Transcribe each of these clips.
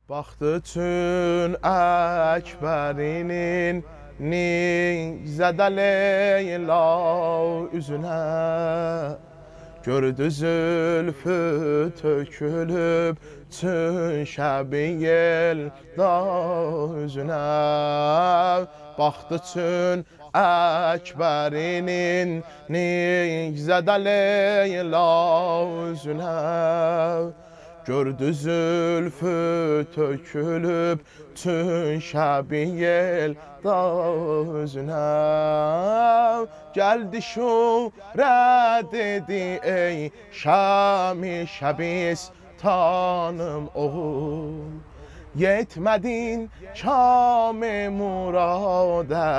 Baxdı üçün Əkbərinin nizədə Leyla üzünə. Gördü zülfü tökülüb çün şəbi yelda üzünə. Baxdı üçün Əkbərinin nizədə Leyla üzünə. Gördü zülfü tökülüb tün şəbi yelda üzünə. Gəldi şurə dedi ey şəmi şəbistanım oğul. Yetmədin kâm-ı muradə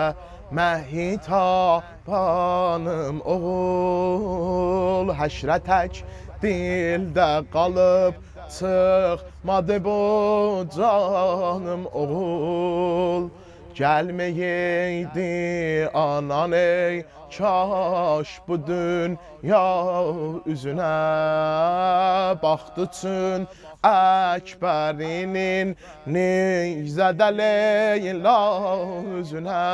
məhitabanım oğul. Həşrə tək dildə qalıb çıxmadı bu canım oğul. Gəlməyəydi anan ey kaş bu dünya üzünə. Baxdı üçün Əkbərinin nizədə Leyla üzünə.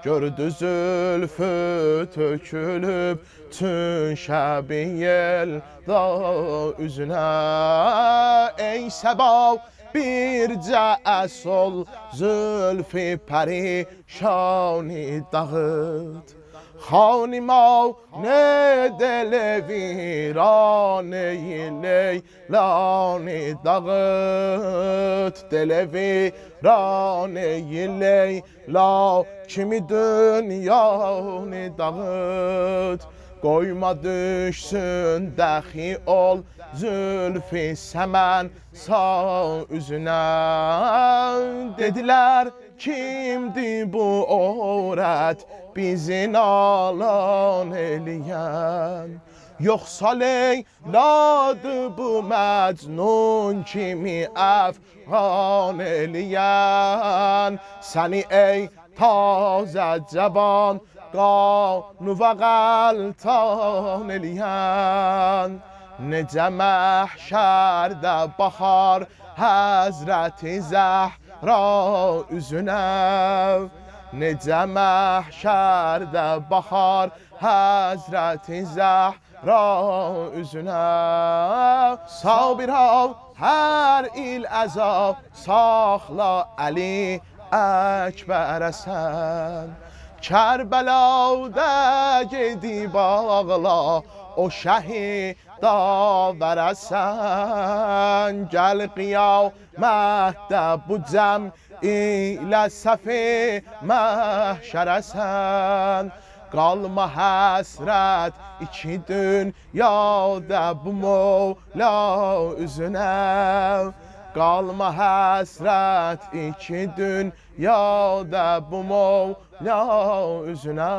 Gördü zülfü tökülüb tün şəbi yelda üzünə. Ey səba bircə əsol zülfü pərişani dağıt. خانما نه دل ویرانه لیلان داغت. دل ویرانه لیلا kimi dünyanı dağıt. Qoyma düşsün dəxi ol zülfü səmən sağ üzünə. Dedilər kimdi bu övrət bizi nalan eləyən. Yoxsa Leyladır bu Məcnun kimi əfğan eləyən. Səni ey tazə cavan qanu və qəltan eləyən. Necə məhşərdə baxar Həzrəti Zəhra üzünə. Necə məhşərdə baxar Həzrəti Zəhra üzünə. Sabir ol hər il əzab saxla Əli Əkbərəsən. Kərbəlada gedib ağla o şəhida verəsən. Gəl qiyamətdə bu cəm ilə səfi məhşərəsən. Qalma həsrət iki dünyada bu Mevla üzünə. Qalma həsrət iki dünyada bu Mevla üzünə.